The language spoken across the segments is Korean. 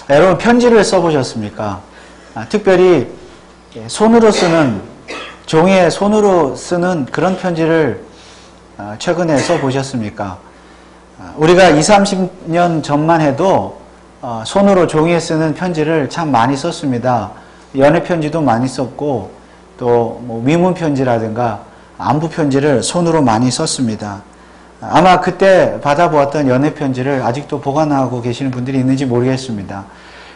여러분 편지를 써보셨습니까? 특별히 손으로 쓰는, 종이에 손으로 쓰는 그런 편지를 최근에 써보셨습니까? 우리가 20, 30년 전만 해도 손으로 종이에 쓰는 편지를 참 많이 썼습니다. 연애 편지도 많이 썼고 또 뭐 위문 편지라든가 안부 편지를 손으로 많이 썼습니다. 아마 그때 받아보았던 연애 편지를 아직도 보관하고 계시는 분들이 있는지 모르겠습니다.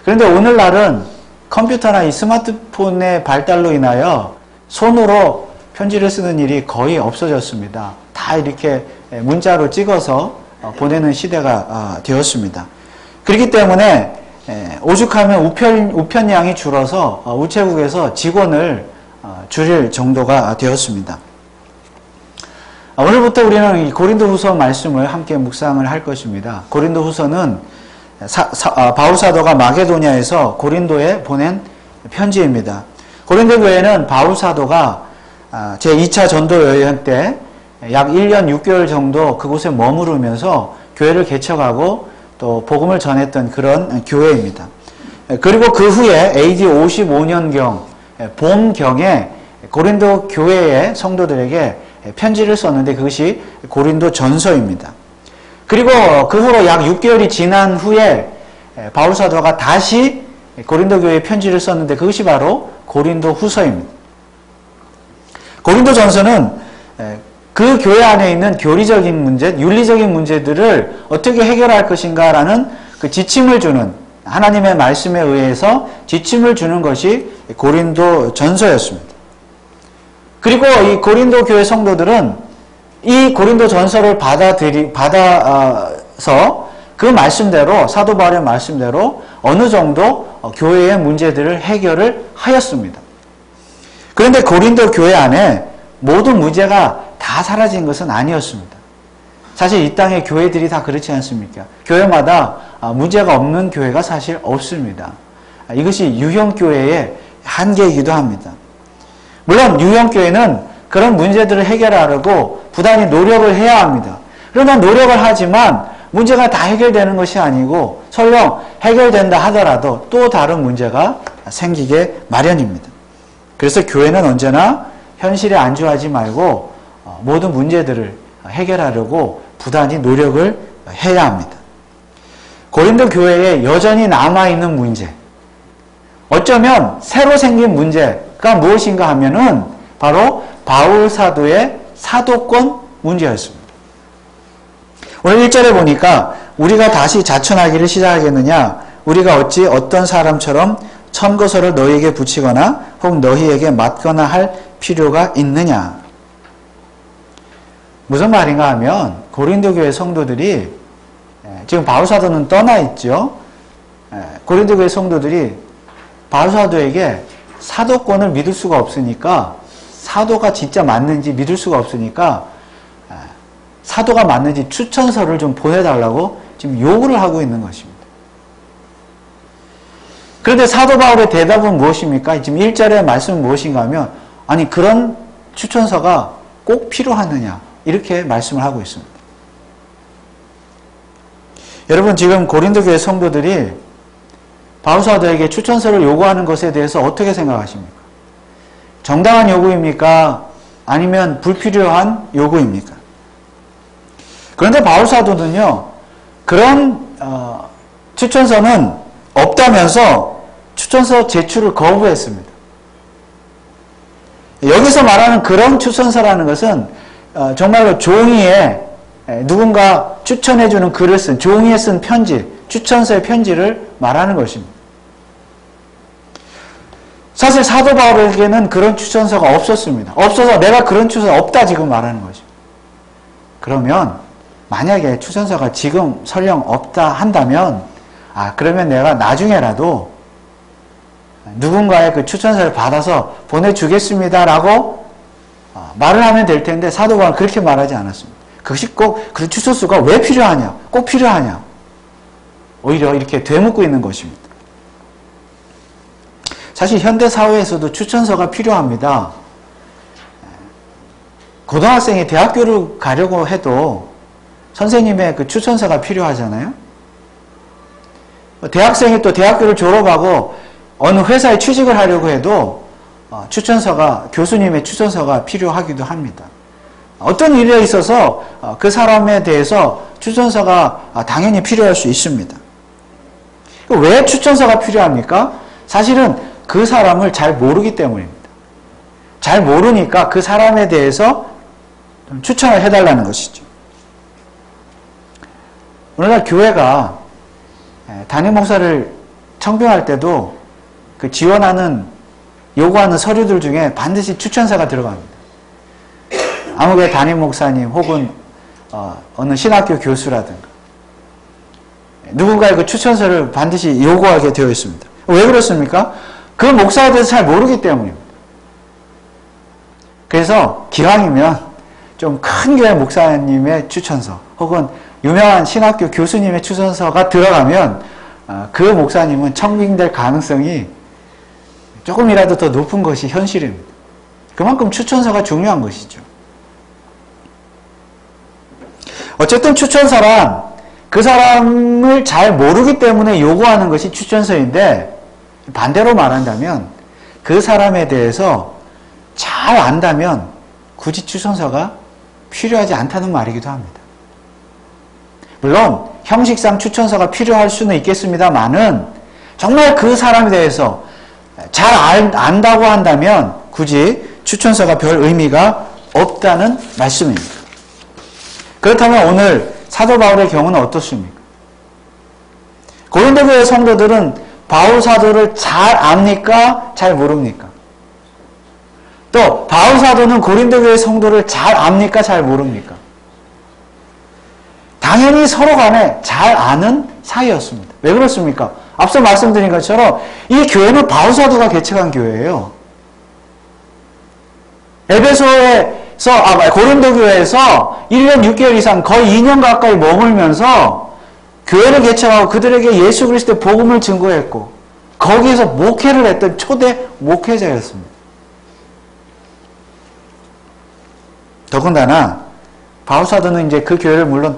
그런데 오늘날은 컴퓨터나 이 스마트폰의 발달로 인하여 손으로 편지를 쓰는 일이 거의 없어졌습니다. 다 이렇게 문자로 찍어서 보내는 시대가 되었습니다. 그렇기 때문에 오죽하면 우편량이 줄어서 우체국에서 직원을 줄일 정도가 되었습니다. 오늘부터 우리는 이 고린도후서 말씀을 함께 묵상을 할 것입니다. 고린도후서는 바울 사도가 마게도냐에서 고린도에 보낸 편지입니다. 고린도 교회는 바울 사도가 제2차 전도 여행 때 약 1년 6개월 정도 그곳에 머무르면서 교회를 개척하고 또 복음을 전했던 그런 교회입니다. 그리고 그 후에 AD 55년경 봄경에 고린도 교회의 성도들에게 편지를 썼는데 그것이 고린도 전서입니다. 그리고 그 후로 약 6개월이 지난 후에 바울 사도가 다시 고린도 교회에 편지를 썼는데 그것이 바로 고린도 후서입니다. 고린도 전서는 그 교회 안에 있는 교리적인 문제, 윤리적인 문제들을 어떻게 해결할 것인가라는 그 지침을 주는, 하나님의 말씀에 의해서 지침을 주는 것이 고린도 전서였습니다. 그리고 이 고린도 교회 성도들은 이 고린도 전서를 받아서 그 말씀대로, 사도 바울의 말씀대로 어느 정도 교회의 문제들을 해결을 하였습니다. 그런데 고린도 교회 안에 모든 문제가 다 사라진 것은 아니었습니다. 사실 이 땅의 교회들이 다 그렇지 않습니까? 교회마다 문제가 없는 교회가 사실 없습니다. 이것이 유형교회의 한계이기도 합니다. 물론 유형교회는 그런 문제들을 해결하려고 부단히 노력을 해야 합니다. 그러나 노력을 하지만 문제가 다 해결되는 것이 아니고 설령 해결된다 하더라도 또 다른 문제가 생기게 마련입니다. 그래서 교회는 언제나 현실에 안주하지 말고 모든 문제들을 해결하려고 부단히 노력을 해야 합니다. 고린도 교회에 여전히 남아있는 문제, 어쩌면 새로 생긴 문제가 무엇인가 하면은 바로 바울 사도의 사도권 문제였습니다. 오늘 1절에 보니까 우리가 다시 자천하기를 시작하겠느냐, 우리가 어찌 어떤 사람처럼 첨거서를 너희에게 붙이거나 혹 너희에게 맡거나 할 필요가 있느냐. 무슨 말인가 하면 고린도 교회 성도들이, 지금 바울 사도는 떠나 있죠. 고린도 교회 성도들이 바울 사도에게 사도권을 믿을 수가 없으니까, 사도가 진짜 맞는지 믿을 수가 없으니까 사도가 맞는지 추천서를 좀 보내달라고 지금 요구를 하고 있는 것입니다. 그런데 사도 바울의 대답은 무엇입니까? 지금 1절의 말씀은 무엇인가 하면, 아니 그런 추천서가 꼭 필요하느냐, 이렇게 말씀을 하고 있습니다. 여러분, 지금 고린도 교회 성도들이 바울 사도에게 추천서를 요구하는 것에 대해서 어떻게 생각하십니까? 정당한 요구입니까? 아니면 불필요한 요구입니까? 그런데 바울 사도는요, 그런 추천서는 없다면서 추천서 제출을 거부했습니다. 여기서 말하는 그런 추천서라는 것은 정말로 종이에 누군가 추천해주는 글을 쓴, 종이에 쓴 편지, 추천서의 편지를 말하는 것입니다. 사실 사도 바울에게는 그런 추천서가 없었습니다. 없어서 내가 그런 추천서 없다 지금 말하는 거죠. 그러면 만약에 추천서가 지금 설령 없다 한다면, 그러면 내가 나중에라도 누군가의 그 추천서를 받아서 보내주겠습니다라고 말을 하면 될 텐데, 사도 바울은 그렇게 말하지 않았습니다. 그것이 꼭 그 추천서가 왜 필요하냐, 꼭 필요하냐, 오히려 이렇게 되묻고 있는 것입니다. 사실 현대 사회에서도 추천서가 필요합니다. 고등학생이 대학교를 가려고 해도 선생님의 그 추천서가 필요하잖아요. 대학생이 또 대학교를 졸업하고 어느 회사에 취직을 하려고 해도 교수님의 추천서가 필요하기도 합니다. 어떤 일에 있어서 그 사람에 대해서 추천서가 당연히 필요할 수 있습니다. 왜 추천서가 필요합니까? 사실은 그 사람을 잘 모르기 때문입니다. 잘 모르니까 그 사람에 대해서 추천을 해달라는 것이죠. 오늘날 교회가 담임 목사를 청빙할 때도 그 요구하는 서류들 중에 반드시 추천서가 들어갑니다. 아무개 담임 목사님 혹은 어느 신학교 교수라든가 누군가의 그 추천서를 반드시 요구하게 되어 있습니다. 왜 그렇습니까? 그 목사에 대해서 잘 모르기 때문입니다. 그래서 기왕이면 좀 큰 교회 목사님의 추천서 혹은 유명한 신학교 교수님의 추천서가 들어가면 그 목사님은 청빙될 가능성이 조금이라도 더 높은 것이 현실입니다. 그만큼 추천서가 중요한 것이죠. 어쨌든 추천서란 그 사람을 잘 모르기 때문에 요구하는 것이 추천서인데, 반대로 말한다면 그 사람에 대해서 잘 안다면 굳이 추천서가 필요하지 않다는 말이기도 합니다. 물론 형식상 추천서가 필요할 수는 있겠습니다만은 정말 그 사람에 대해서 잘 안다고 한다면 굳이 추천서가 별 의미가 없다는 말씀입니다. 그렇다면 오늘 사도 바울의 경우는 어떻습니까? 고린도 교회 성도들은 바울 사도를 잘 압니까? 잘 모릅니까? 또 바울 사도는 고린도 교회 성도를 잘 압니까? 잘 모릅니까? 당연히 서로 간에 잘 아는 사이였습니다. 왜 그렇습니까? 앞서 말씀드린 것처럼 이 교회는 바울 사도가 개척한 교회예요. 고린도 교회에서 1년 6개월 이상 거의 2년 가까이 머물면서 교회를 개척하고 그들에게 예수 그리스도의 복음을 증거했고 거기에서 목회를 했던 초대 목회자였습니다. 더군다나 바울 사도는 이제 그 교회를 물론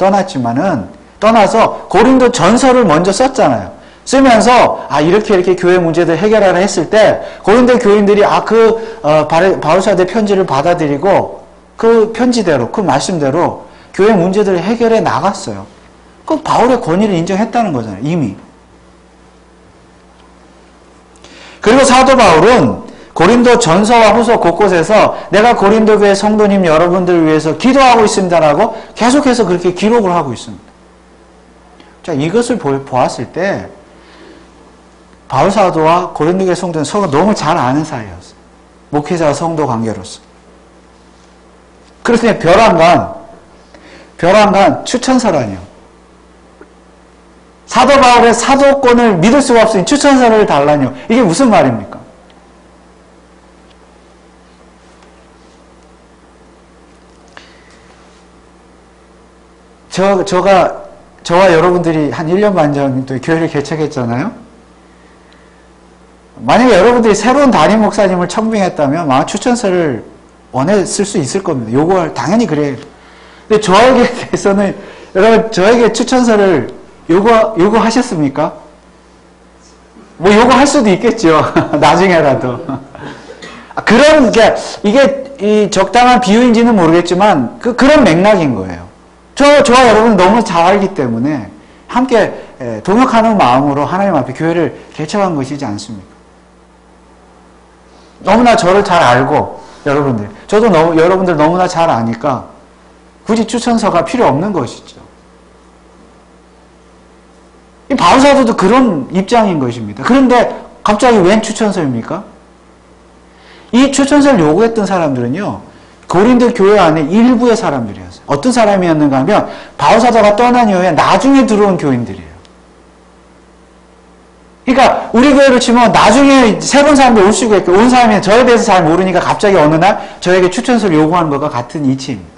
떠나서 고린도 전서를 먼저 썼잖아요. 쓰면서 이렇게 교회 문제들 해결하라 했을 때 고린도 교인들이 바울 사도의 편지를 받아들이고 그 편지대로 그 말씀대로 교회 문제들을 해결해 나갔어요. 그 바울의 권위를 인정했다는 거잖아요. 이미. 그리고 사도 바울은 고린도 전서와 후서 곳곳에서 내가 고린도 교회 성도님 여러분들을 위해서 기도하고 있습니다라고 계속해서 그렇게 기록을 하고 있습니다. 자, 이것을 보았을 때 바울 사도와 고린도 교회 성도는 서로 너무 잘 아는 사이였어요. 목회자와 성도 관계로서. 그래서 벼랑간 추천서라니요. 사도 바울의 사도권을 믿을 수가 없으니 추천서를 달라니요. 이게 무슨 말입니까? 저와 여러분들이 한 1년 반 전에 교회를 개척했잖아요. 만약에 여러분들이 새로운 담임 목사님을 청빙했다면 아마 추천서를 원했을 수 있을 겁니다. 당연히 그래요. 근데 저에게 대해서는 여러분 저에게 추천서를 요구하셨습니까? 뭐 요구할 수도 있겠죠. 나중에라도. 이게 이 적당한 비유인지는 모르겠지만 그런 맥락인 거예요. 저와 여러분 너무 잘 알기 때문에 함께 동역하는 마음으로 하나님 앞에 교회를 개척한 것이지 않습니까? 너무나 저를 잘 알고 저도 여러분들 너무나 잘 아니까 굳이 추천서가 필요 없는 것이죠. 이 바울 사도도 그런 입장인 것입니다. 그런데 갑자기 웬 추천서입니까? 이 추천서를 요구했던 사람들은요, 고린도 교회 안에 일부의 사람들이었어요. 어떤 사람이었는가 하면 바울 사도가 떠난 이후에 나중에 들어온 교인들이에요. 그러니까 우리 교회로 치면 나중에 새로운 사람들 올 수가 있고 온 사람이 저에 대해서 잘 모르니까 갑자기 어느 날 저에게 추천서를 요구하는 것과 같은 이치입니다.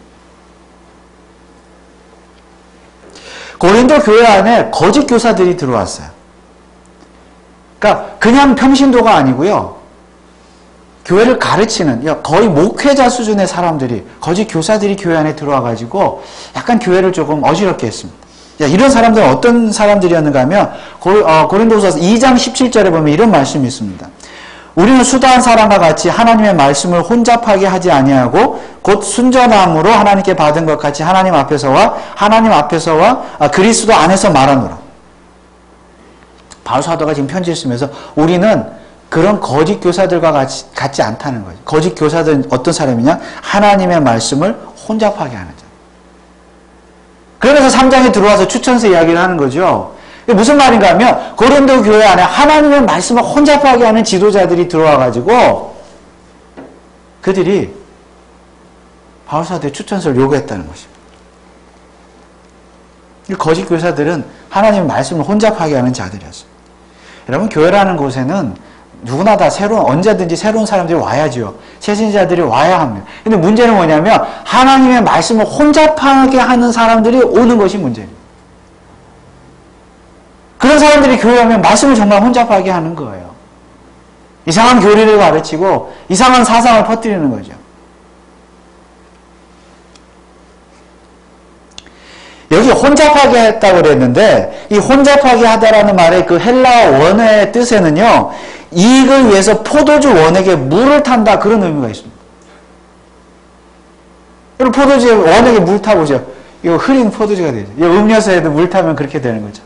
고린도 교회 안에 거짓 교사들이 들어왔어요. 그러니까 그냥 평신도가 아니고요. 교회를 가르치는 거의 목회자 수준의 사람들이 거짓 교사들이 교회 안에 들어와가지고 약간 교회를 조금 어지럽게 했습니다. 자, 이런 사람들은 어떤 사람들이었는가 하면 고린도후서 2장 17절에 보면 이런 말씀이 있습니다. 우리는 수다한 사람과 같이 하나님의 말씀을 혼잡하게 하지 아니하고 곧 순전함으로 하나님께 받은 것 같이 하나님 앞에서와 그리스도 안에서 말하노라. 바울 사도가 지금 편지를 쓰면서 우리는 그런 거짓 교사들과 같지 않다는 거죠. 거짓 교사들은 어떤 사람이냐? 하나님의 말씀을 혼잡하게 하는 자. 그러면서 3장에 들어와서 추천서 이야기를 하는 거죠. 무슨 말인가 하면 고린도 교회 안에 하나님의 말씀을 혼잡하게 하는 지도자들이 들어와가지고 그들이 바울 사도의 추천서를 요구했다는 것입니다. 이 거짓 교사들은 하나님의 말씀을 혼잡하게 하는 자들이었습니다. 여러분, 교회라는 곳에는 누구나 다 언제든지 새로운 사람들이 와야죠. 새신자들이 와야 합니다. 근데 문제는 뭐냐면 하나님의 말씀을 혼잡하게 하는 사람들이 오는 것이 문제입니다. 그런 사람들이 교회 오면 말씀을 정말 혼잡하게 하는 거예요. 이상한 교리를 가르치고 이상한 사상을 퍼뜨리는 거죠. 여기 혼잡하게 했다고 그랬는데 이 혼잡하게 하다라는 말의 그 헬라어 원어의 뜻에는요. 이익을 위해서 포도주 원액에 물을 탄다 그런 의미가 있습니다. 여러분 포도주에 원액에 물 타보죠. 이거 흐린 포도주가 되죠. 이 음료수에도 물 타면 그렇게 되는 거죠.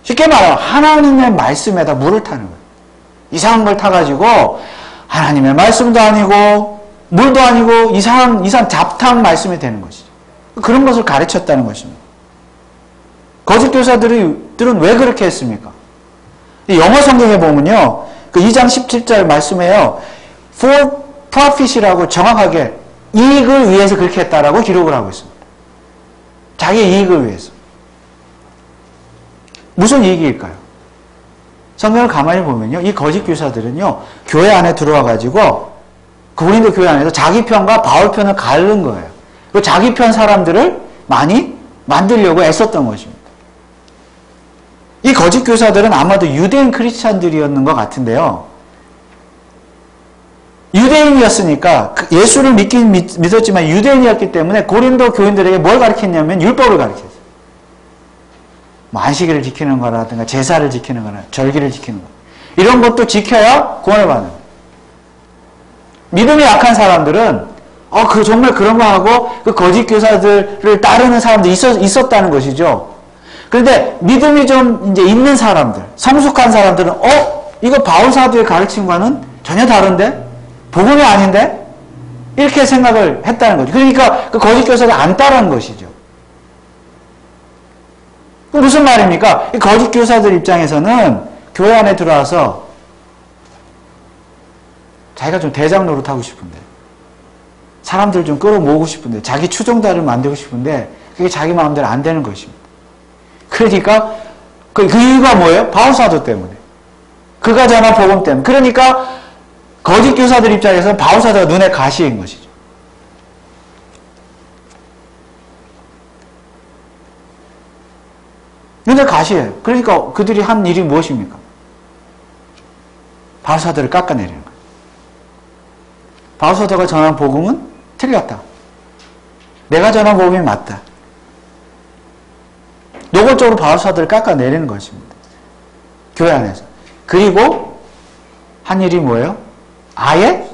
쉽게 말하면 하나님의 말씀에다 물을 타는 거예요. 이상한 걸 타가지고 하나님의 말씀도 아니고 물도 아니고 이상한 잡탕 말씀이 되는 것이죠. 그런 것을 가르쳤다는 것입니다. 거짓 교사들은 왜 그렇게 했습니까? 영어 성경에 보면요. 그 2장 17절 말씀에요. For profit이라고 정확하게 이익을 위해서 그렇게 했다라고 기록을 하고 있습니다. 자기의 이익을 위해서. 무슨 이익일까요? 성경을 가만히 보면요. 이 거짓 교사들은요. 교회 안에 들어와가지고 고린도 교회 안에서 자기 편과 바울 편을 가른 거예요. 그 자기 편 사람들을 많이 만들려고 애썼던 것입니다. 이 거짓 교사들은 아마도 유대인 크리스찬들이었는 것 같은데요. 유대인이었으니까 예수를 믿었지만 유대인이었기 때문에 고린도 교인들에게 뭘 가르쳤냐면 율법을 가르쳤어요. 뭐 안식일을 지키는 거라든가 제사를 지키는 거나 절기를 지키는 거. 이런 것도 지켜야 구원을 받는 거예요. 믿음이 약한 사람들은 정말 그런 거 하고 그 거짓 교사들을 따르는 사람도 있었다는 것이죠. 그런데 믿음이 좀 이제 있는 사람들, 성숙한 사람들은 이거 바울 사도의 가르침과는 전혀 다른데? 복음이 아닌데? 이렇게 생각을 했다는 거죠. 그러니까 그 거짓 교사를 안 따르는 것이죠. 무슨 말입니까? 이 거짓 교사들 입장에서는 교회 안에 들어와서 자기가 좀 대장 노릇하고 싶은데 사람들을 좀 끌어모으고 싶은데 자기 추종자를 만들고 싶은데 그게 자기 마음대로 안 되는 것입니다. 그러니까 그 이유가 뭐예요? 바울 사도 때문에. 그가 전한 복음 때문에. 그러니까 거짓 교사들 입장에서는 바울 사도가 눈에 가시인 것이죠. 눈에 가시예요. 그러니까 그들이 한 일이 무엇입니까? 바울 사도를 깎아내리는 거예요. 바울 사도가 전한 복음은 틀렸다. 내가 전한 복음이 맞다. 노골적으로 바울 사도를 깎아내리는 것입니다. 교회 안에서. 그리고 한 일이 뭐예요? 아예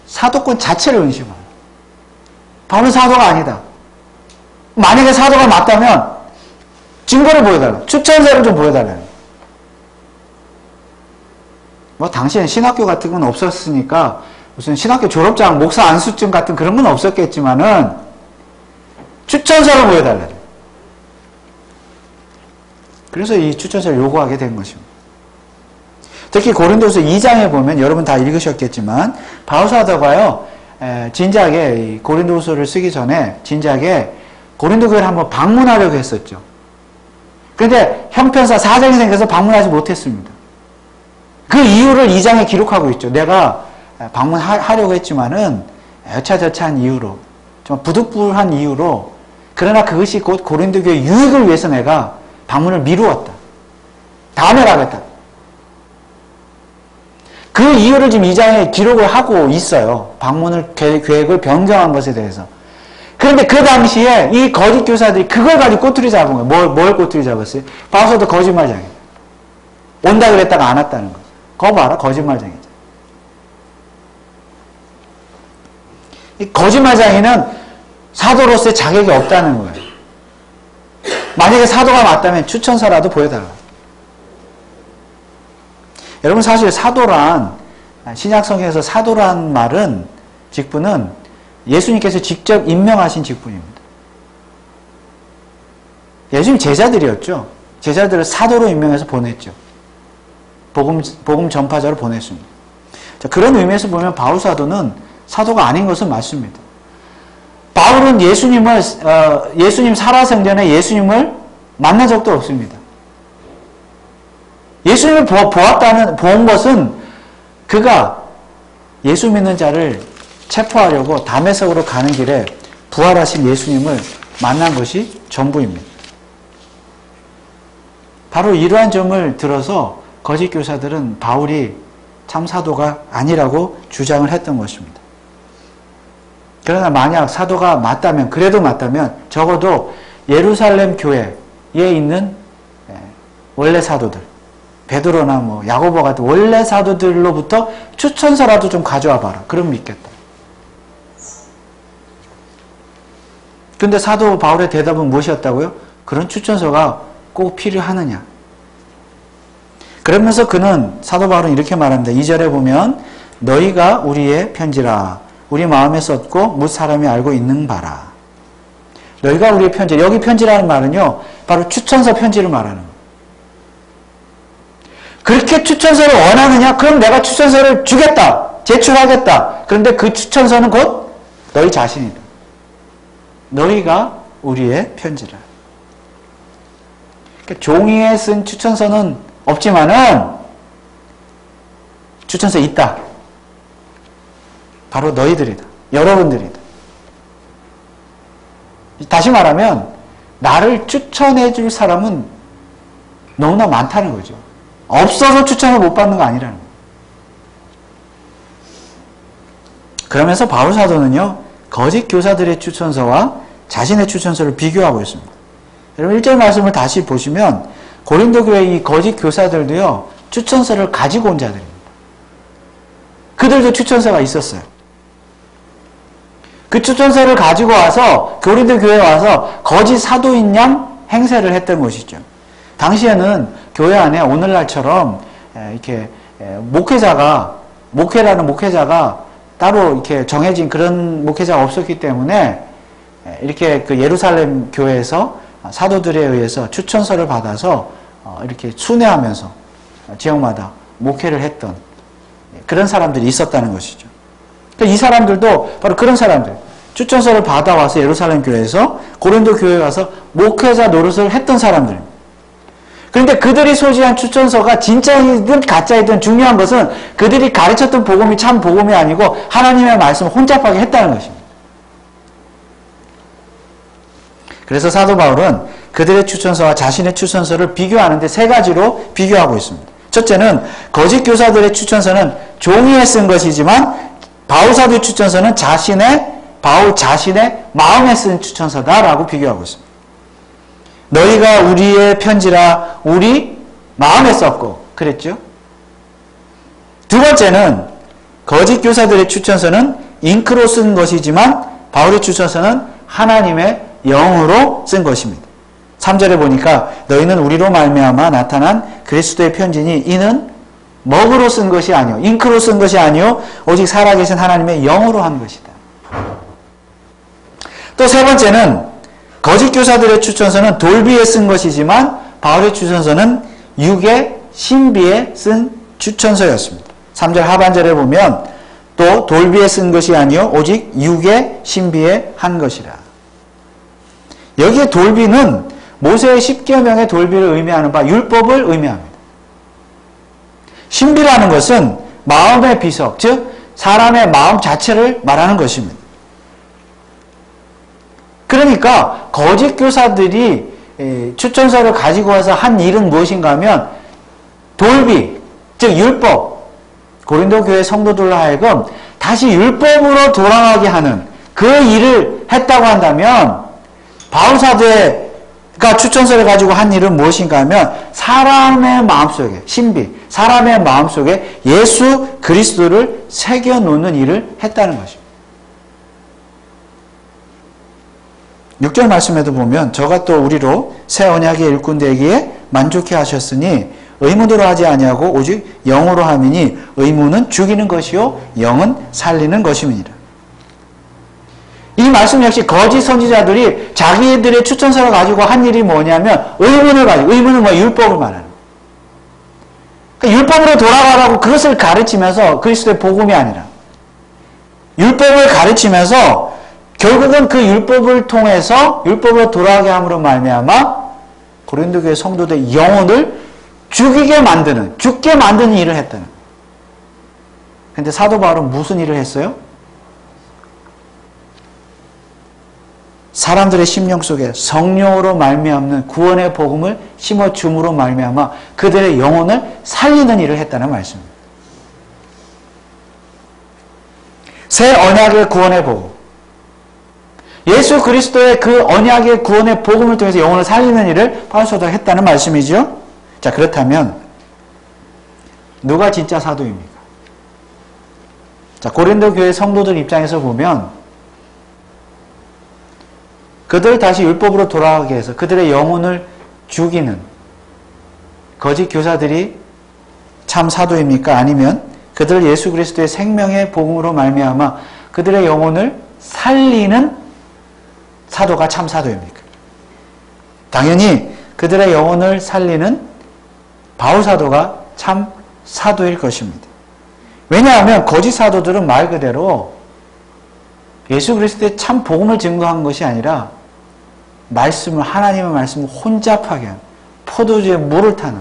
사도권 자체를 의심하는. 바울은 사도가 아니다. 만약에 사도가 맞다면 증거를 보여달라. 추천서를 좀 보여달라. 뭐 당시엔 신학교 같은 건 없었으니까 무슨 신학교 졸업장, 목사 안수증 같은 그런 건 없었겠지만은 추천서를 보여달라. 그래서 이 추천서를 요구하게 된 것입니다. 특히 고린도서 2장에 보면 여러분 다 읽으셨겠지만 바울 사도가요 진작에 이 고린도서를 쓰기 전에 진작에 고린도 교회를 한번 방문하려고 했었죠. 그런데 형편상 사정이 생겨서 방문하지 못했습니다. 그 이유를 2장에 기록하고 있죠. 내가 방문하려고 했지만은 여차저차한 이유로 좀 부득불한 이유로 그러나 그것이 곧 고린도 교회 유익을 위해서 내가 방문을 미루었다. 다음에 가겠다. 그 이유를 지금 2장에 기록을 하고 있어요. 방문을 계획을 변경한 것에 대해서. 그런데 그 당시에 이 거짓 교사들이 그걸 가지고 꼬투리 잡은 거예요. 뭘 꼬투리 잡았어요? 바울사도 거짓말장이다. 온다 그랬다가 안 왔다는 거죠. 그거 봐라, 거짓말장이죠. 이 거짓말장이는 사도로서의 자격이 없다는 거예요. 만약에 사도가 맞다면 추천서라도 보여달라. 여러분, 사실 사도란, 신약성경에서 사도란 말은, 직분은 예수님께서 직접 임명하신 직분입니다. 예수님 제자들이었죠. 제자들을 사도로 임명해서 보냈죠. 복음 전파자로 보냈습니다. 자, 그런 의미에서 보면 바울 사도는 사도가 아닌 것은 맞습니다. 바울은 예수님 살아생전에 예수님을 만난 적도 없습니다. 예수님을 본 것은 그가 예수 믿는 자를 체포하려고 다메섹으로 가는 길에 부활하신 예수님을 만난 것이 전부입니다. 바로 이러한 점을 들어서 거짓 교사들은 바울이 참 사도가 아니라고 주장을 했던 것입니다. 그러나 만약 사도가 맞다면, 그래도 맞다면 적어도 예루살렘 교회에 있는 원래 사도들, 베드로나 야고보 같은 원래 사도들로부터 추천서라도 좀 가져와 봐라. 그럼 믿겠다. 근데 사도 바울의 대답은 무엇이었다고요? 그런 추천서가 꼭 필요하느냐? 그러면서 그는, 사도 바울은 이렇게 말합니다. 2절에 보면 너희가 우리의 편지라 우리 마음에 썼고 뭇 사람이 알고 있는 바라. 너희가 우리의 편지, 여기 편지라는 말은요 바로 추천서 편지를 말하는 거예요. 그렇게 추천서를 원하느냐? 그럼 내가 추천서를 주겠다. 제출하겠다. 그런데 그 추천서는 곧 너희 자신이다. 너희가 우리의 편지라. 그러니까 종이에 쓴 추천서는 없지만은 추천서 있다. 바로 너희들이다. 여러분들이다. 다시 말하면 나를 추천해 줄 사람은 너무나 많다는 거죠. 없어서 추천을 못 받는 거 아니라는 거예요. 그러면서 바울 사도는요, 거짓 교사들의 추천서와 자신의 추천서를 비교하고 있습니다. 여러분 1절 말씀을 다시 보시면 고린도 교회 이 거짓 교사들도요, 추천서를 가지고 온 자들입니다. 그들도 추천서가 있었어요. 그 추천서를 가지고 와서 고린도 교회에 와서 거짓 사도인 양 행세를 했던 것이죠. 당시에는 교회 안에 오늘날처럼 이렇게 목회라는 목회자가 따로 이렇게 정해진 그런 목회자가 없었기 때문에 이렇게 그 예루살렘 교회에서 사도들에 의해서 추천서를 받아서 이렇게 순회하면서 지역마다 목회를 했던 그런 사람들이 있었다는 것이죠. 이 사람들도 바로 그런 사람들, 추천서를 받아와서 예루살렘 교회에서 고린도 교회에 가서 목회자 노릇을 했던 사람들입니다. 그런데 그들이 소지한 추천서가 진짜이든 가짜이든 중요한 것은 그들이 가르쳤던 복음이 참 복음이 아니고 하나님의 말씀을 혼잡하게 했다는 것입니다. 그래서 사도 바울은 그들의 추천서와 자신의 추천서를 비교하는데 세 가지로 비교하고 있습니다. 첫째는 거짓 교사들의 추천서는 종이에 쓴 것이지만 바울 사도의 추천서는 바울 자신의 마음에 쓴 추천서다라고 비교하고 있습니다. 너희가 우리의 편지라 우리 마음에 썼고 그랬죠. 두 번째는 거짓 교사들의 추천서는 잉크로 쓴 것이지만 바울의 추천서는 하나님의 영으로 쓴 것입니다. 3절에 보니까 너희는 우리로 말미암아 나타난 그리스도의 편지니 이는 먹으로 쓴 것이 아니요 잉크로 쓴 것이 아니요 오직 살아계신 하나님의 영으로 한 것이다. 또 세 번째는 거짓 교사들의 추천서는 돌비에 쓴 것이지만 바울의 추천서는 육의 신비에 쓴 추천서였습니다. 3절 하반절에 보면 또 돌비에 쓴 것이 아니요 오직 육의 신비에 한 것이라. 여기에 돌비는 모세의 10계명의 돌비를 의미하는 바 율법을 의미합니다. 신비라는 것은 마음의 비석, 즉 사람의 마음 자체를 말하는 것입니다. 그러니까 거짓 교사들이 추천서를 가지고 와서 한 일은 무엇인가 하면 돌비, 즉 율법, 고린도 교회 성도들로 하여금 다시 율법으로 돌아가게 하는 그 일을 했다고 한다면 바울 사도가 추천서를 가지고 한 일은 무엇인가 하면 사람의 마음속에 신비, 사람의 마음속에 예수 그리스도를 새겨놓는 일을 했다는 것입니다. 6절 말씀에도 보면 저가 또 우리로 새 언약의 일꾼 되기에 만족해 하셨으니 의문으로 하지 아니하고 오직 영으로 함이니 의문은 죽이는 것이요 영은 살리는 것임이니라. 이 말씀 역시 거짓 선지자들이 자기들의 추천서를 가지고 한 일이 뭐냐면 의문을 가지고, 의문은 뭐 율법을 말하는 거예요. 그러니까 율법으로 돌아가라고 그것을 가르치면서 그리스도의 복음이 아니라 율법을 가르치면서 결국은 그 율법을 통해서 율법으로 돌아가게 함으로 말미암아 고린도 교회 성도들의 영혼을 죽게 만드는 일을 했다는 거예요. 그런데 사도 바울은 무슨 일을 했어요? 사람들의 심령 속에 성령으로 말미암는 구원의 복음을 심어줌으로 말미암아 그들의 영혼을 살리는 일을 했다는 말씀입니다. 새 언약의 구원의 복음, 예수 그리스도의 그 언약의 구원의 복음을 통해서 영혼을 살리는 일을 바울 사도가 했다는 말씀이죠. 자, 그렇다면 누가 진짜 사도입니까? 자, 고린도 교회 성도들 입장에서 보면 그들 다시 율법으로 돌아가게 해서 그들의 영혼을 죽이는 거짓 교사들이 참 사도입니까? 아니면 그들 예수 그리스도의 생명의 복음으로 말미암아 그들의 영혼을 살리는 사도가 참 사도입니까? 당연히 그들의 영혼을 살리는 바울 사도가 참 사도일 것입니다. 왜냐하면 거짓 사도들은 말 그대로 예수 그리스도의 참 복음을 증거한 것이 아니라 하나님의 말씀을 혼잡하게 하는, 포도주에 물을 타는,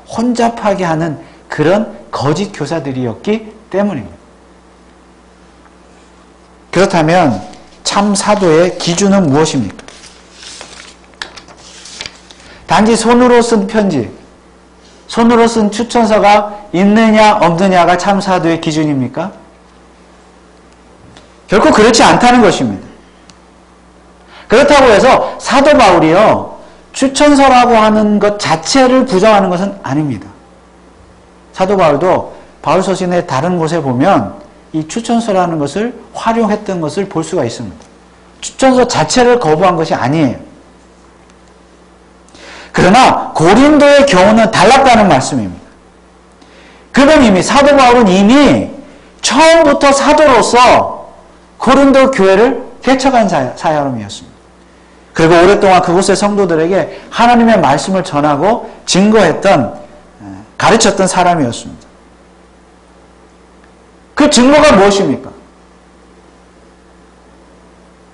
혼잡하게 하는 그런 거짓 교사들이었기 때문입니다. 그렇다면 참 사도의 기준은 무엇입니까? 단지 손으로 쓴 편지, 손으로 쓴 추천서가 있느냐 없느냐가 참 사도의 기준입니까? 결코 그렇지 않다는 것입니다. 그렇다고 해서 사도 바울이요, 추천서라고 하는 것 자체를 부정하는 것은 아닙니다. 사도 바울도 바울 서신의 다른 곳에 보면 이 추천서라는 것을 활용했던 것을 볼 수가 있습니다. 추천서 자체를 거부한 것이 아니에요. 그러나 고린도의 경우는 달랐다는 말씀입니다. 사도 바울은 이미 처음부터 사도로서 고린도 교회를 개척한 사람이었습니다. 그리고 오랫동안 그곳의 성도들에게 하나님의 말씀을 전하고 가르쳤던 사람이었습니다. 그 증거가 무엇입니까?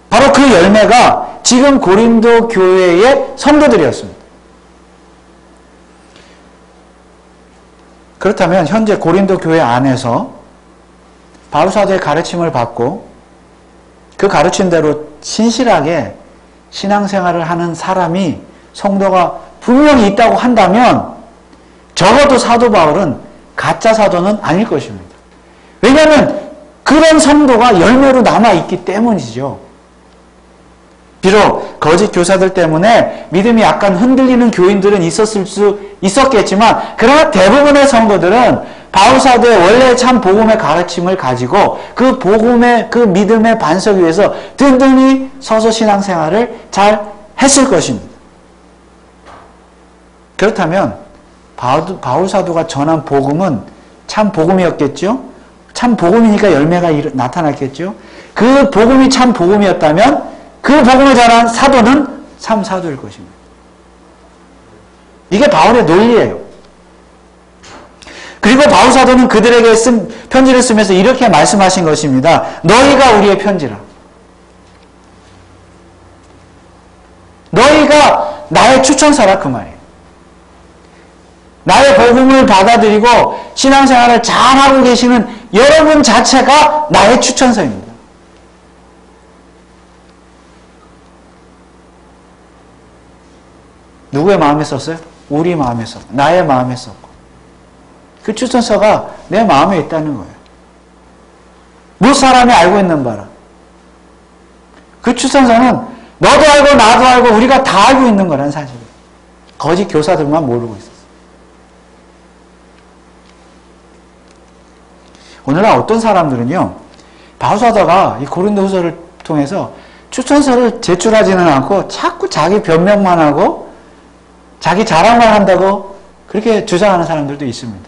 바로 그 열매가 지금 고린도 교회의 성도들이었습니다. 그렇다면 현재 고린도 교회 안에서 바울 사도의 가르침을 받고 그 가르침대로 신실하게 신앙생활을 하는 사람이, 성도가 분명히 있다고 한다면 적어도 사도 바울은 가짜 사도는 아닐 것입니다. 왜냐하면 그런 성도가 열매로 남아있기 때문이죠. 비록 거짓 교사들 때문에 믿음이 약간 흔들리는 교인들은 있었겠지만 그러나 대부분의 성도들은 바울 사도의 원래 참 복음의 가르침을 가지고 그 복음의 그 믿음의 반석 위에서 든든히 서서 신앙생활을 잘 했을 것입니다. 그렇다면 바울 사도가 전한 복음은 참 복음이었겠죠? 참 복음이니까 열매가 나타났겠죠? 그 복음이 참 복음이었다면 그 복음을 전한 사도는 참 사도일 것입니다. 이게 바울의 논리예요. 그리고 바울 사도는 그들에게 편지를 쓰면서 이렇게 말씀하신 것입니다. 너희가 우리의 편지라. 너희가 나의 추천서라, 그 말이에요. 나의 복음을 받아들이고 신앙생활을 잘하고 계시는 여러분 자체가 나의 추천서입니다. 누구의 마음에 썼어요? 우리 마음에 썼고, 나의 마음에 썼고. 그 추천서가 내 마음에 있다는 거예요. 무사람이 알고 있는 바라. 그 추천서는 너도 알고 나도 알고 우리가 다 알고 있는 거라는 사실이에요. 거짓 교사들만 모르고 있었어요. 오늘날 어떤 사람들은요, 바울사도가 이 고린도후서를 통해서 추천서를 제출하지는 않고 자꾸 자기 변명만 하고 자기 자랑만 한다고 그렇게 주장하는 사람들도 있습니다.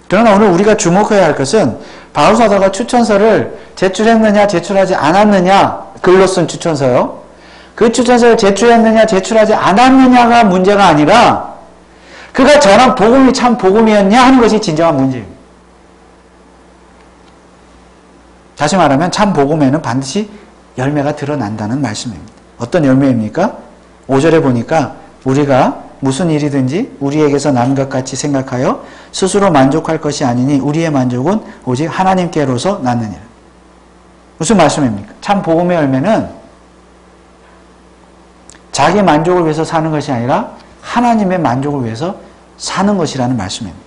그러나 오늘 우리가 주목해야 할 것은 바울사도가 추천서를 제출했느냐 제출하지 않았느냐, 글로 쓴 추천서요. 그 추천서를 제출했느냐 제출하지 않았느냐가 문제가 아니라 그가 전한 복음이 참 복음이었냐 하는 것이 진정한 문제입니다. 다시 말하면 참 복음에는 반드시 열매가 드러난다는 말씀입니다. 어떤 열매입니까? 5절에 보니까 우리가 무슨 일이든지 우리에게서 난 것 같이 생각하여 스스로 만족할 것이 아니니 우리의 만족은 오직 하나님께로서 났느니라. 무슨 말씀입니까? 참 복음의 열매는 자기 만족을 위해서 사는 것이 아니라 하나님의 만족을 위해서 사는 것이라는 말씀입니다.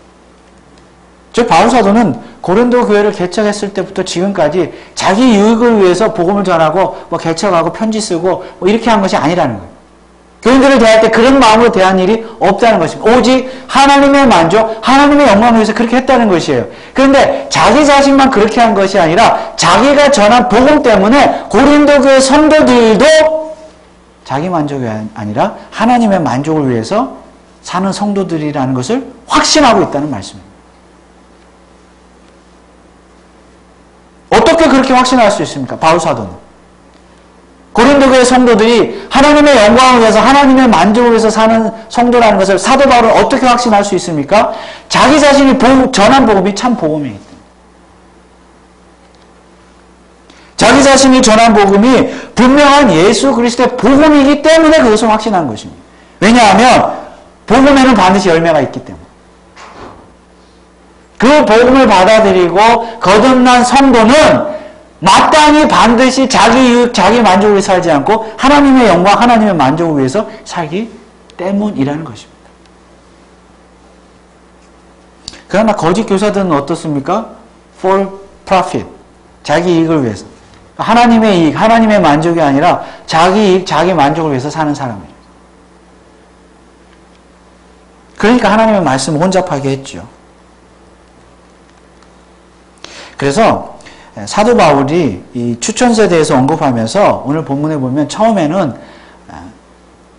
즉 바울사도는 고린도 교회를 개척했을 때부터 지금까지 자기 유익을 위해서 복음을 전하고 개척하고 편지 쓰고 이렇게 한 것이 아니라는 거예요. 교인들을 대할 때 그런 마음으로 대한 일이 없다는 것입니다. 오직 하나님의 만족, 하나님의 영광을 위해서 그렇게 했다는 것이에요. 그런데 자기 자신만 그렇게 한 것이 아니라 자기가 전한 복음 때문에 고린도 교회 성도들도 자기 만족이 아니라 하나님의 만족을 위해서 사는 성도들이라는 것을 확신하고 있다는 말씀입니다. 어떻게 그렇게 확신할 수 있습니까? 바울사도는. 고린도 교회 성도들이 하나님의 영광을 위해서 하나님의 만족을 위해서 사는 성도라는 것을 사도 바울은 어떻게 확신할 수 있습니까? 자기 자신이 전한 복음이 참 복음이기 때문에. 자기 자신이 전한 복음이 분명한 예수 그리스도의 복음이기 때문에 그것을 확신한 것입니다. 왜냐하면 복음에는 반드시 열매가 있기 때문에. 그 복음을 받아들이고 거듭난 성도는 마땅히 반드시 자기 유익, 자기 만족을 위해 살지 않고 하나님의 영광, 하나님의 만족을 위해서 살기 때문이라는 것입니다. 그러나 거짓 교사들은 어떻습니까? For profit, 자기 이익을 위해서. 하나님의 이익, 하나님의 만족이 아니라 자기 이익, 자기 만족을 위해서 사는 사람이에요. 그러니까 하나님의 말씀을 혼잡하게 했죠. 그래서 사도 바울이 이 추천서에 대해서 언급하면서 오늘 본문에 보면 처음에는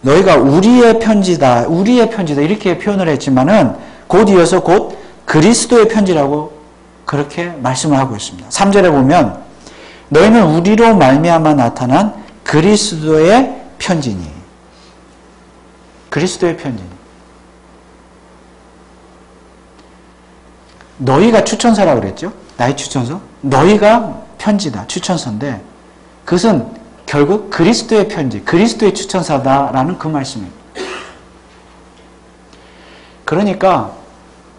너희가 우리의 편지다 이렇게 표현을 했지만은 곧 이어서 곧 그리스도의 편지라고 그렇게 말씀을 하고 있습니다. 3절에 보면 너희는 우리로 말미암아 나타난 그리스도의 편지니. 그리스도의 편지니. 너희가 추천서라고 그랬죠? 나의 추천서? 너희가 편지다, 추천서인데 그것은 결국 그리스도의 편지, 그리스도의 추천서다라는 그 말씀입니다. 그러니까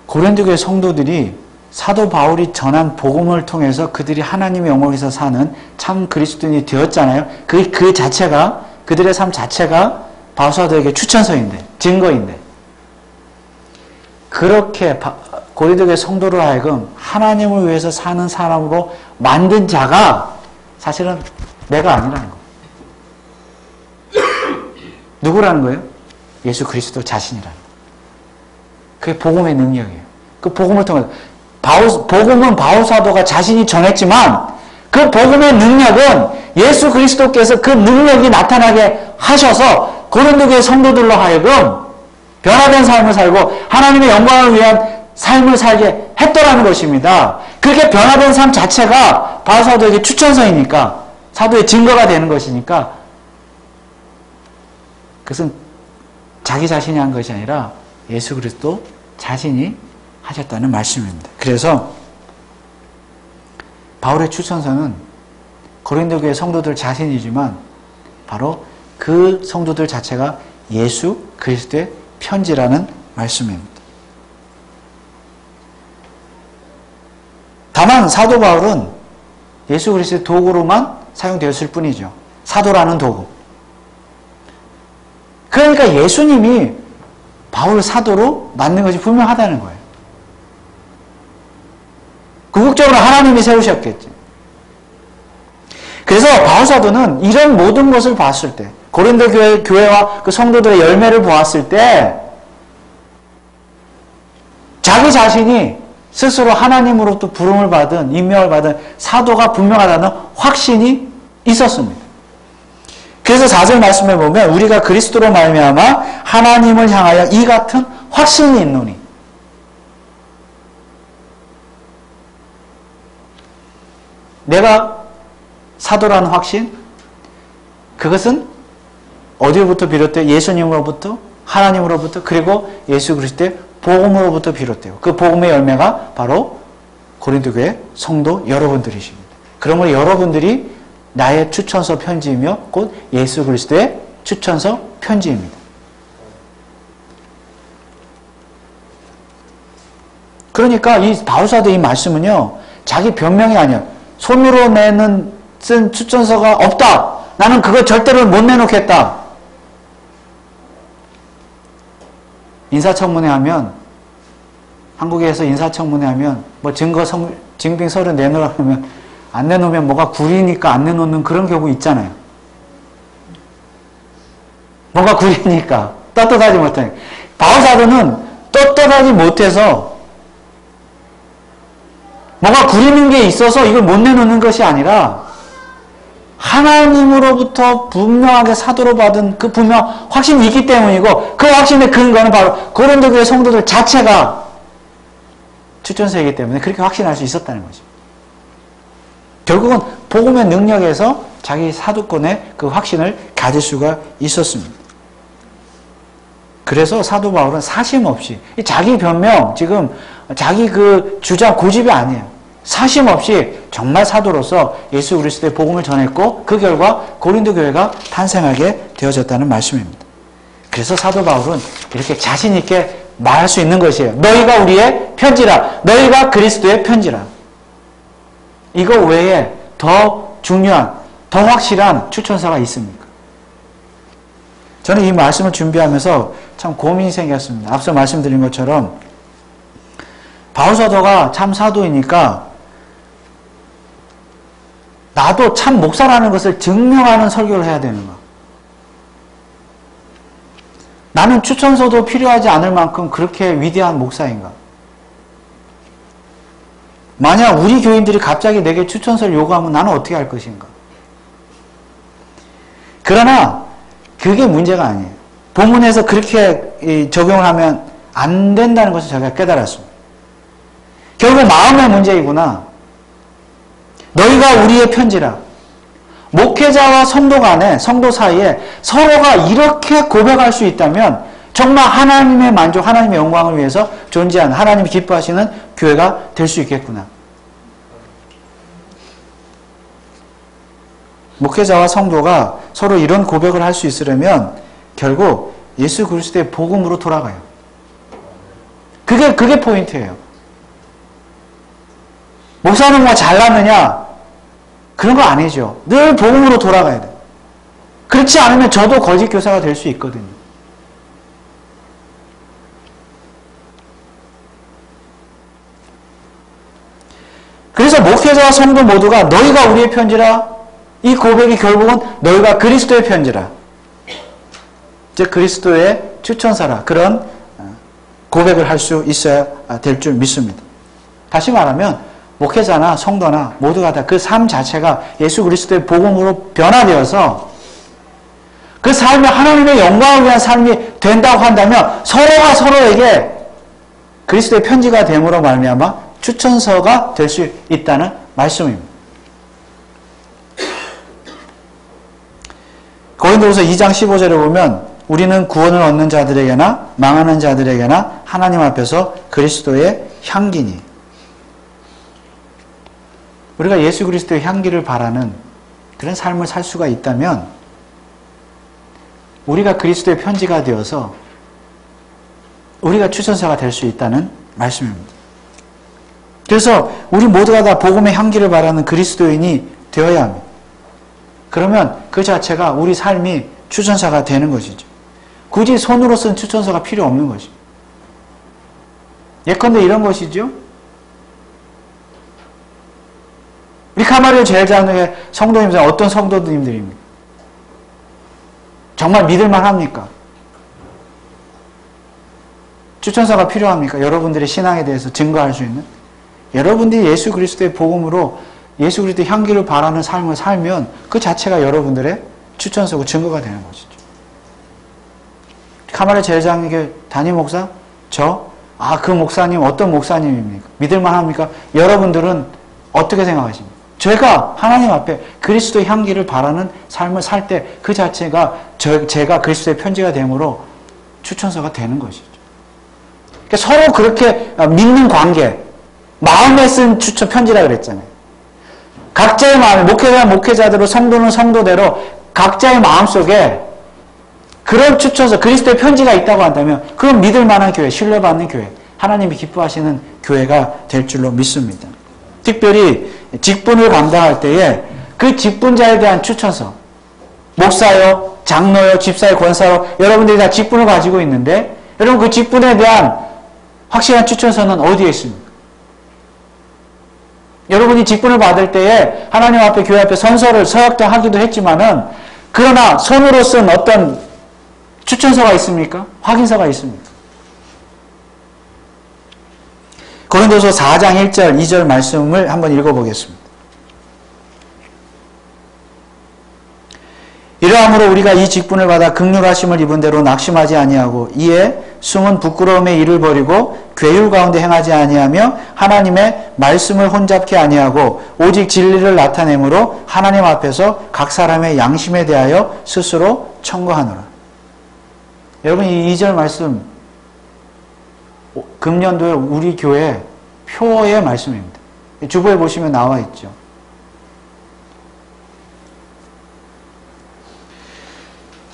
고린도 교회 성도들이 사도 바울이 전한 복음을 통해서 그들이 하나님의 영광을 위해서 사는 참 그리스도인이 되었잖아요. 그 자체가, 그들의 삶 자체가 바울 사도에게 추천서인데, 증거인데 그렇게 고린도 교회 성도로 하여금 하나님을 위해서 사는 사람으로 만든 자가 사실은 내가 아니라는 거예요. 누구라는 거예요? 예수 그리스도 자신이라는 거예요. 그게 복음의 능력이에요. 그 복음을 통해서 복음은 바울 사도가 자신이 전했지만 그 복음의 능력은 예수 그리스도께서 그 능력이 나타나게 하셔서 고린도 교회 성도들로 하여금 변화된 삶을 살고 하나님의 영광을 위한 삶을 살게 했더라는 것입니다. 그렇게 변화된 삶 자체가 바울 사도에게 추천서이니까 사도의 증거가 되는 것이니까 그것은 자기 자신이 한 것이 아니라 예수 그리스도 자신이 하셨다는 말씀입니다. 그래서 바울의 추천서는 고린도 교회 성도들 자신이지만 바로 그 성도들 자체가 예수 그리스도의 편지라는 말씀입니다. 다만 사도 바울은 예수 그리스도의 도구로만 사용되었을 뿐이죠. 사도라는 도구. 그러니까 예수님이 바울을 사도로 만든 것이 분명하다는 거예요. 궁극적으로 하나님이 세우셨겠지. 그래서 바울사도는 이런 모든 것을 봤을 때, 고린도 교회와 그 성도들의 열매를 보았을 때 자기 자신이 스스로 하나님으로부터 부름을 받은, 임명을 받은 사도가 분명하다는 확신이 있었습니다. 그래서 4절 말씀에 보면 우리가 그리스도로 말미암아 하나님을 향하여 이 같은 확신이 있노니, 내가 사도라는 확신, 그것은 어디로부터 비롯돼? 예수님으로부터, 하나님으로부터, 그리고 예수 그리스도의 복음으로부터 비롯돼요. 그 복음의 열매가 바로 고린도 교회 성도 여러분들이십니다. 그러므로 여러분들이 나의 추천서 편지이며 곧 예수 그리스도의 추천서 편지입니다. 그러니까 이 바울사도 이 말씀은요, 자기 변명이 아니에요. 손으로 쓴 추천서가 없다. 나는 그거 절대로 못 내놓겠다. 인사청문회 하면, 한국에서 인사청문회 하면 뭐 증빙 서류 내놓으라고 하면 안 내놓으면 뭐가 구리니까 안 내놓는 그런 경우 있잖아요. 뭐가 구리니까 떳떳하지 못하니까. 바울사도는 떳떳하지 못해서 뭐가 구리는 게 있어서 이걸 못 내놓는 것이 아니라 하나님으로부터 분명하게 사도로 받은 그 분명 확신이 있기 때문이고, 그 확신의 근거는 바로 고린도 교회 성도들 자체가 추천서이기 때문에 그렇게 확신할 수 있었다는 거죠. 결국은 복음의 능력에서 자기 사도권의 그 확신을 가질 수가 있었습니다. 그래서 사도 바울은 사심 없이, 자기 변명, 지금 자기 그 주장 고집이 아니에요. 사심 없이 정말 사도로서 예수 그리스도의 복음을 전했고, 그 결과 고린도 교회가 탄생하게 되어졌다는 말씀입니다. 그래서 사도 바울은 이렇게 자신 있게 말할 수 있는 것이에요. 너희가 우리의 편지라. 너희가 그리스도의 편지라. 이거 외에 더 중요한, 더 확실한 추천서가 있습니까? 저는 이 말씀을 준비하면서 참 고민이 생겼습니다. 앞서 말씀드린 것처럼 바울사도가 참 사도이니까 나도 참 목사라는 것을 증명하는 설교를 해야 되는가? 나는 추천서도 필요하지 않을 만큼 그렇게 위대한 목사인가? 만약 우리 교인들이 갑자기 내게 추천서를 요구하면 나는 어떻게 할 것인가? 그러나 그게 문제가 아니에요. 본문에서 그렇게 적용을 하면 안 된다는 것을 제가 깨달았습니다. 결국 마음의 문제이구나. 너희가 우리의 편지라. 목회자와 성도 간에, 성도 사이에 서로가 이렇게 고백할 수 있다면 정말 하나님의 만족, 하나님의 영광을 위해서 존재하는, 하나님이 기뻐하시는 교회가 될 수 있겠구나. 목회자와 성도가 서로 이런 고백을 할 수 있으려면 결국 예수 그리스도의 복음으로 돌아가요. 그게 포인트예요. 목사는 뭐 잘났느냐? 그런 거 아니죠. 늘 복음으로 돌아가야 돼요. 그렇지 않으면 저도 거짓 교사가 될 수 있거든요. 그래서 목회자와 성도 모두가 너희가 우리의 편지라, 이 고백이 결국은 너희가 그리스도의 편지라, 즉 그리스도의 추천사라, 그런 고백을 할 수 있어야 될 줄 믿습니다. 다시 말하면 목회자나 성도나 모두가 다 그 삶 자체가 예수 그리스도의 복음으로 변화되어서 그 삶이 하나님의 영광을 위한 삶이 된다고 한다면 서로가 서로에게 그리스도의 편지가 됨으로 말미암아 추천서가 될 수 있다는 말씀입니다. 고린도후서 2장 15절에 보면 우리는 구원을 얻는 자들에게나 망하는 자들에게나 하나님 앞에서 그리스도의 향기니. 우리가 예수 그리스도의 향기를 바라는 그런 삶을 살 수가 있다면 우리가 그리스도의 편지가 되어서 우리가 추천사가 될 수 있다는 말씀입니다. 그래서 우리 모두가 다 복음의 향기를 바라는 그리스도인이 되어야 합니다. 그러면 그 자체가 우리 삶이 추천사가 되는 것이죠. 굳이 손으로 쓴 추천서가 필요 없는 것이죠. 예컨대 이런 것이죠. 우리 카마리아 제일장로회 성도님들은 어떤 성도님들입니까? 정말 믿을만 합니까? 추천서가 필요합니까? 여러분들의 신앙에 대해서 증거할 수 있는? 여러분들이 예수 그리스도의 복음으로 예수 그리스도의 향기를 바라는 삶을 살면 그 자체가 여러분들의 추천서고 증거가 되는 것이죠. 카마리아 제일장로회 담임 목사? 그 목사님 어떤 목사님입니까? 믿을만 합니까? 여러분들은 어떻게 생각하십니까? 제가 하나님 앞에 그리스도의 향기를 바라는 삶을 살 때 그 자체가 제가 그리스도의 편지가 되므로 추천서가 되는 것이죠. 그러니까 서로 그렇게 믿는 관계, 마음에 쓴 추천 편지라 그랬잖아요. 각자의 마음에, 목회자는 목회자대로, 성도는 성도대로 각자의 마음속에 그런 추천서, 그리스도의 편지가 있다고 한다면 그건 믿을 만한 교회, 신뢰받는 교회, 하나님이 기뻐하시는 교회가 될 줄로 믿습니다. 특별히 직분을 감당할 때에 그 직분자에 대한 추천서, 목사요, 장로요, 집사요, 권사요, 여러분들이 다 직분을 가지고 있는데 여러분 그 직분에 대한 확실한 추천서는 어디에 있습니까? 여러분이 직분을 받을 때에 하나님 앞에 교회 앞에 선서를 서약도 하기도 했지만은 그러나 손으로 쓴 어떤 추천서가 있습니까? 확인서가 있습니까? 고린도서 4장 1절 2절 말씀을 한번 읽어보겠습니다. 이러함으로 우리가 이 직분을 받아 긍휼하심을 입은 대로 낙심하지 아니하고 이에 숨은 부끄러움의 일을 버리고 괴율 가운데 행하지 아니하며 하나님의 말씀을 혼잡케 아니하고 오직 진리를 나타내므로 하나님 앞에서 각 사람의 양심에 대하여 스스로 청구하노라. 여러분 이 2절 말씀 금년도에 우리 교회 표어의 말씀입니다. 주보에 보시면 나와 있죠.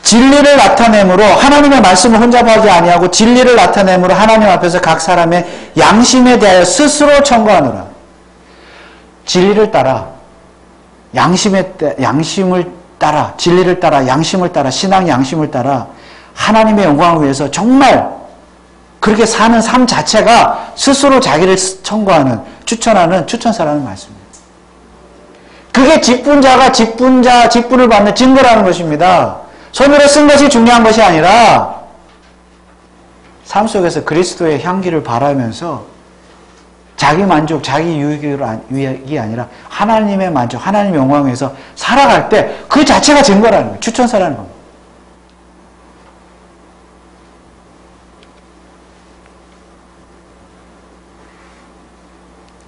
진리를 나타내므로 하나님의 말씀을 혼잡하지 아니하고 진리를 나타내므로 하나님 앞에서 각 사람의 양심에 대하여 스스로 청구하노라. 진리를 따라 양심을 따라 진리를 따라 양심을 따라 신앙 양심을 따라 하나님의 영광을 위해서 정말 그렇게 사는 삶 자체가 스스로 자기를 청구하는 추천하는 추천서라는 말씀입니다. 그게 직분을 받는 증거라는 것입니다. 손으로 쓴 것이 중요한 것이 아니라 삶 속에서 그리스도의 향기를 바라면서 자기 만족, 자기 유익이 아니라 하나님의 만족, 하나님의 영광을 위해서 살아갈 때 그 자체가 증거라는 거예요. 추천서라는 겁니다.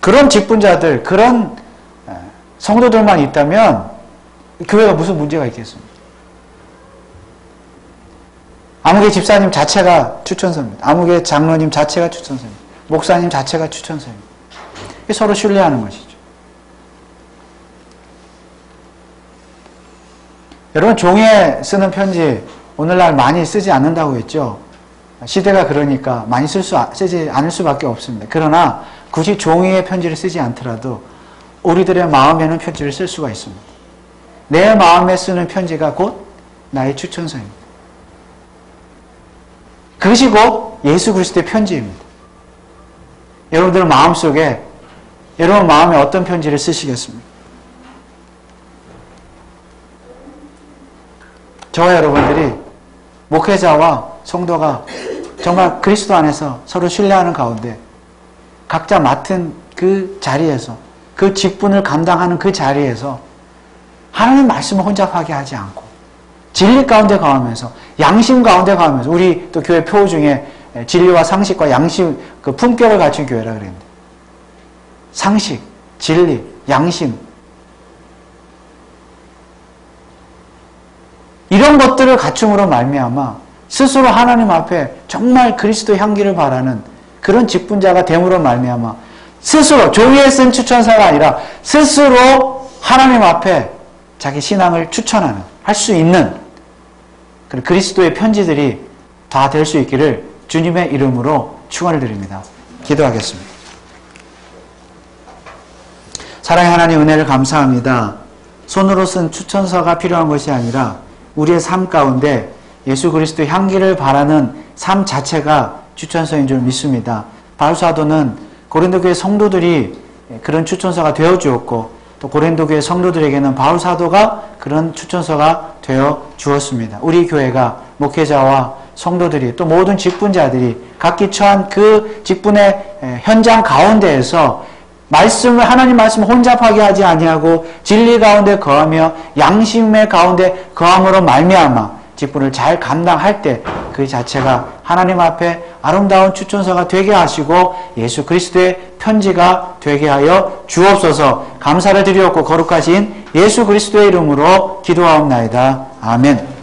그런 직분자들, 그런 성도들만 있다면 교회가 무슨 문제가 있겠습니까? 아무개 집사님 자체가 추천서입니다. 아무개 장로님 자체가 추천서입니다. 목사님 자체가 추천서입니다. 서로 신뢰하는 것이죠. 여러분 종이에 쓰는 편지 오늘날 많이 쓰지 않는다고 했죠. 시대가 그러니까 많이 쓰지 않을 수밖에 없습니다. 그러나 굳이 종이에 편지를 쓰지 않더라도 우리들의 마음에는 편지를 쓸 수가 있습니다. 내 마음에 쓰는 편지가 곧 나의 추천서입니다. 그것이 곧 예수 그리스도의 편지입니다. 여러분들 마음속에 여러분 마음에 어떤 편지를 쓰시겠습니까? 저와 여러분들이 목회자와 성도가 정말 그리스도 안에서 서로 신뢰하는 가운데 각자 맡은 그 자리에서 그 직분을 감당하는 그 자리에서 하나님 말씀을 혼잡하게 하지 않고 진리 가운데 거하면서 양심 가운데 거하면서 우리 또 교회 표 중에 진리와 상식과 양심 그 품격을 갖춘 교회라 그랬는데 상식, 진리, 양심 이런 것들을 갖춤으로 말미암아 스스로 하나님 앞에 정말 그리스도의 향기를 바라는 그런 직분자가 됨으로 말미암아 스스로 종이에 쓴 추천서가 아니라 스스로 하나님 앞에 자기 신앙을 추천하는 할 수 있는 그리스도의 편지들이 다 될 수 있기를 주님의 이름으로 축원을 드립니다. 기도하겠습니다. 사랑의 하나님 은혜를 감사합니다. 손으로 쓴 추천서가 필요한 것이 아니라 우리의 삶 가운데 예수 그리스도의 향기를 바라는 삶 자체가 추천서인 줄 믿습니다. 바울 사도는 고린도 교회 성도들이 그런 추천서가 되어 주었고 또 또 고린도 교회 성도들에게는 바울 사도가 그런 추천서가 되어 주었습니다. 우리 교회가 목회자와 성도들이 또 모든 직분자들이 각기 처한 그 직분의 현장 가운데에서 말씀을 하나님 말씀을 혼잡하게 하지 아니하고 진리 가운데 거하며 양심의 가운데 거함으로 말미암아 직분을 잘 감당할 때 그 자체가 하나님 앞에 아름다운 추천서가 되게 하시고 예수 그리스도의 편지가 되게 하여 주옵소서. 감사를 드리옵고 거룩하신 예수 그리스도의 이름으로 기도하옵나이다. 아멘.